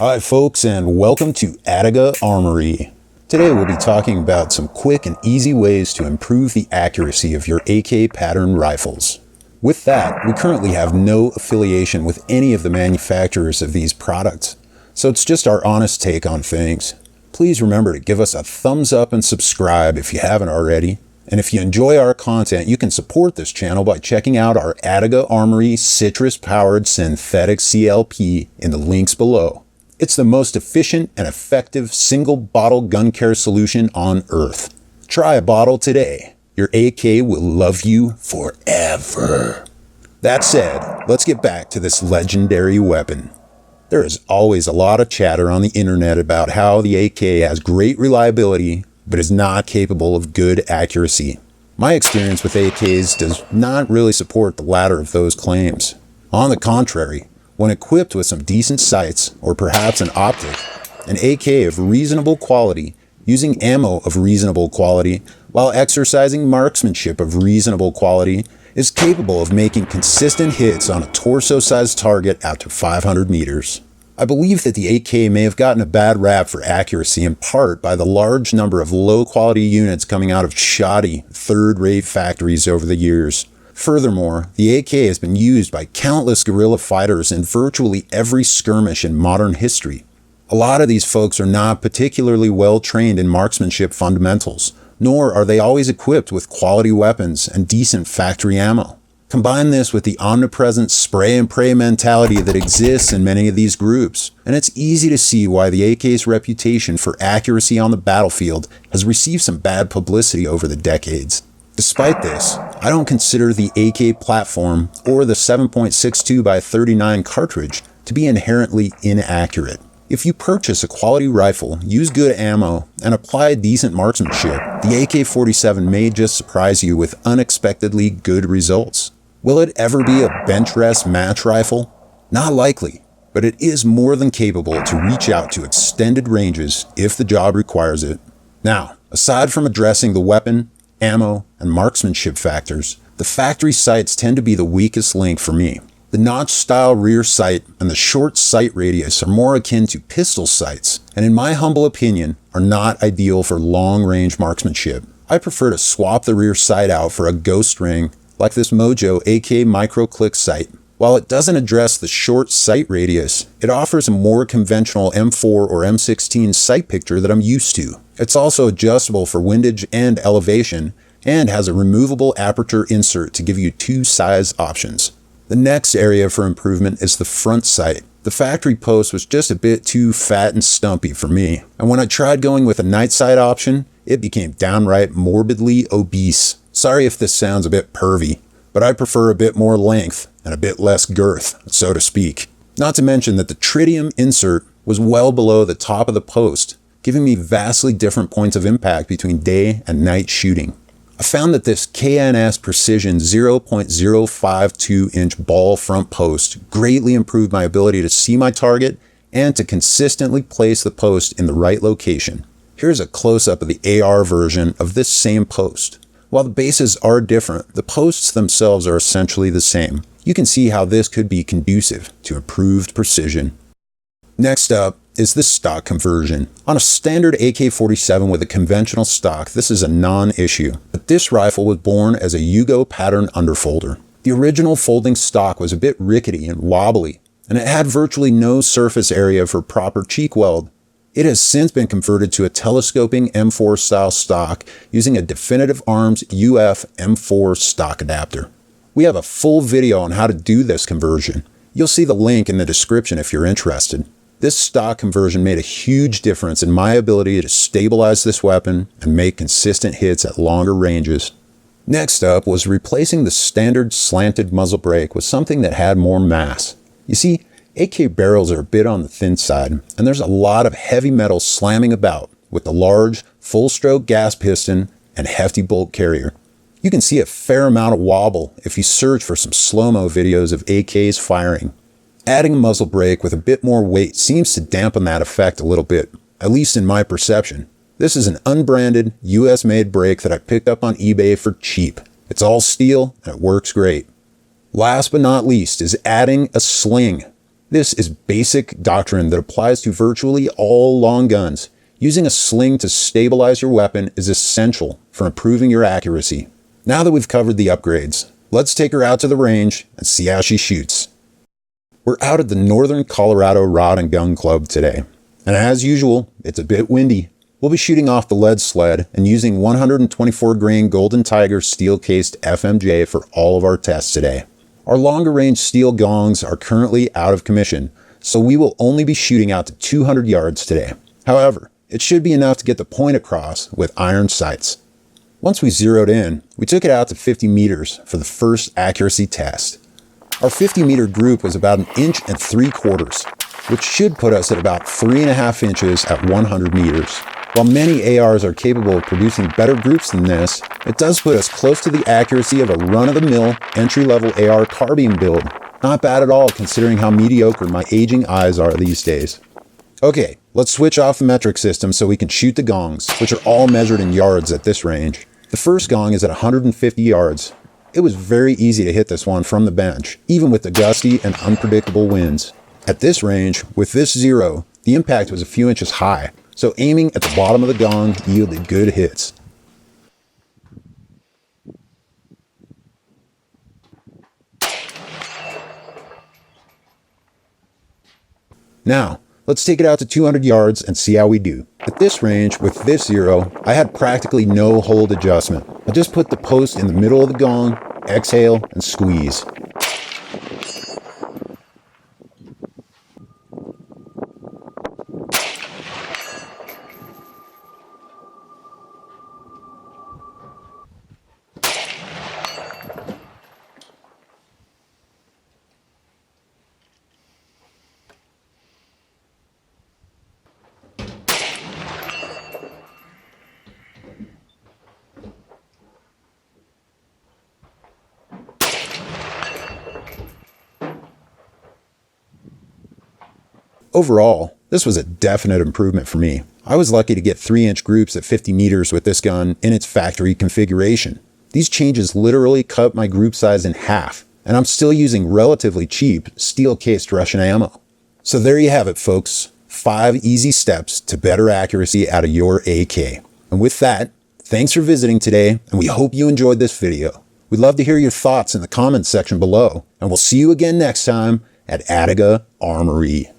Hi folks, and welcome to Attica Armory. Today we'll be talking about some quick and easy ways to improve the accuracy of your AK pattern rifles. With that, we currently have no affiliation with any of the manufacturers of these products, so it's just our honest take on things. Please remember to give us a thumbs up and subscribe if you haven't already. And if you enjoy our content, you can support this channel by checking out our Attica Armory citrus-powered synthetic CLP in the links below. It's the most efficient and effective single-bottle gun care solution on Earth. Try a bottle today. Your AK will love you forever. That said, let's get back to this legendary weapon. There is always a lot of chatter on the internet about how the AK has great reliability, but is not capable of good accuracy. My experience with AKs does not really support the latter of those claims. On the contrary, when equipped with some decent sights, or perhaps an optic, an AK of reasonable quality, using ammo of reasonable quality, while exercising marksmanship of reasonable quality, is capable of making consistent hits on a torso-sized target out to 500 meters. I believe that the AK may have gotten a bad rap for accuracy in part by the large number of low-quality units coming out of shoddy, third-rate factories over the years. Furthermore, the AK has been used by countless guerrilla fighters in virtually every skirmish in modern history. A lot of these folks are not particularly well trained in marksmanship fundamentals, nor are they always equipped with quality weapons and decent factory ammo. Combine this with the omnipresent spray and pray mentality that exists in many of these groups, and it's easy to see why the AK's reputation for accuracy on the battlefield has received some bad publicity over the decades. Despite this, I don't consider the AK platform or the 7.62x39 cartridge to be inherently inaccurate. If you purchase a quality rifle, use good ammo, and apply decent marksmanship, the AK-47 may just surprise you with unexpectedly good results. Will it ever be a bench rest match rifle? Not likely, but it is more than capable to reach out to extended ranges if the job requires it. Now, aside from addressing the weapon, ammo, and marksmanship factors, the factory sights tend to be the weakest link for me. The notch-style rear sight and the short sight radius are more akin to pistol sights, and in my humble opinion, are not ideal for long-range marksmanship. I prefer to swap the rear sight out for a ghost ring, like this MOJO AK MicroClick sight. While it doesn't address the short sight radius, it offers a more conventional M4 or M16 sight picture that I'm used to. It's also adjustable for windage and elevation, and has a removable aperture insert to give you two size options. The next area for improvement is the front sight. The factory post was just a bit too fat and stumpy for me, and when I tried going with a night sight option, it became downright morbidly obese. Sorry if this sounds a bit pervy, but I prefer a bit more length and a bit less girth, so to speak. Not to mention that the tritium insert was well below the top of the post, giving me vastly different points of impact between day and night shooting. I found that this KNS Precision 0.052-inch ball front post greatly improved my ability to see my target and to consistently place the post in the right location. Here's a close-up of the AR version of this same post. While the bases are different, the posts themselves are essentially the same. You can see how this could be conducive to improved precision. Next up is the stock conversion. On a standard AK-47 with a conventional stock, this is a non-issue, but this rifle was born as a yugo pattern underfolder. The original folding stock was a bit rickety and wobbly, and it had virtually no surface area for proper cheek weld. It has since been converted to a telescoping M4 style stock using a Definitive Arms UF M4 stock adapter. We have a full video on how to do this conversion. You'll see the link in the description if you're interested. This stock conversion made a huge difference in my ability to stabilize this weapon and make consistent hits at longer ranges. Next up was replacing the standard slanted muzzle brake with something that had more mass. You see, AK barrels are a bit on the thin side, and there's a lot of heavy metal slamming about with the large, full-stroke gas piston and hefty bolt carrier. You can see a fair amount of wobble if you search for some slow-mo videos of AKs firing. Adding a muzzle brake with a bit more weight seems to dampen that effect a little bit, at least in my perception. This is an unbranded, US-made brake that I picked up on eBay for cheap. It's all steel, and it works great. Last but not least is adding a sling. This is basic doctrine that applies to virtually all long guns. Using a sling to stabilize your weapon is essential for improving your accuracy. Now that we've covered the upgrades, let's take her out to the range and see how she shoots. We're out at the Northern Colorado Rod and Gun Club today, and as usual, it's a bit windy. We'll be shooting off the lead sled and using 124 grain Golden Tiger steel-cased FMJ for all of our tests today. Our longer range steel gongs are currently out of commission, so we will only be shooting out to 200 yards today. However, it should be enough to get the point across with iron sights. Once we zeroed in, we took it out to 50 meters for the first accuracy test. Our 50-meter group was about 1.75 inches, which should put us at about 3.5 inches at 100 meters. While many ARs are capable of producing better groups than this, it does put us close to the accuracy of a run-of-the-mill entry-level AR carbine build. Not bad at all considering how mediocre my aging eyes are these days. Okay, let's switch off the metric system so we can shoot the gongs, which are all measured in yards at this range. The first gong is at 150 yards. It was very easy to hit this one from the bench, even with the gusty and unpredictable winds. At this range, with this zero, the impact was a few inches high, so aiming at the bottom of the gong yielded good hits. Now, let's take it out to 200 yards and see how we do. At this range, with this zero, I had practically no hold adjustment. I just put the post in the middle of the gong, exhale, and squeeze. Overall, this was a definite improvement for me. I was lucky to get 3-inch groups at 50 meters with this gun in its factory configuration. These changes literally cut my group size in half, and I'm still using relatively cheap steel-cased Russian ammo. So there you have it, folks. 5 easy steps to better accuracy out of your AK. And with that, thanks for visiting today, and we hope you enjoyed this video. We'd love to hear your thoughts in the comments section below, and we'll see you again next time at ATTRIBUTION Armory.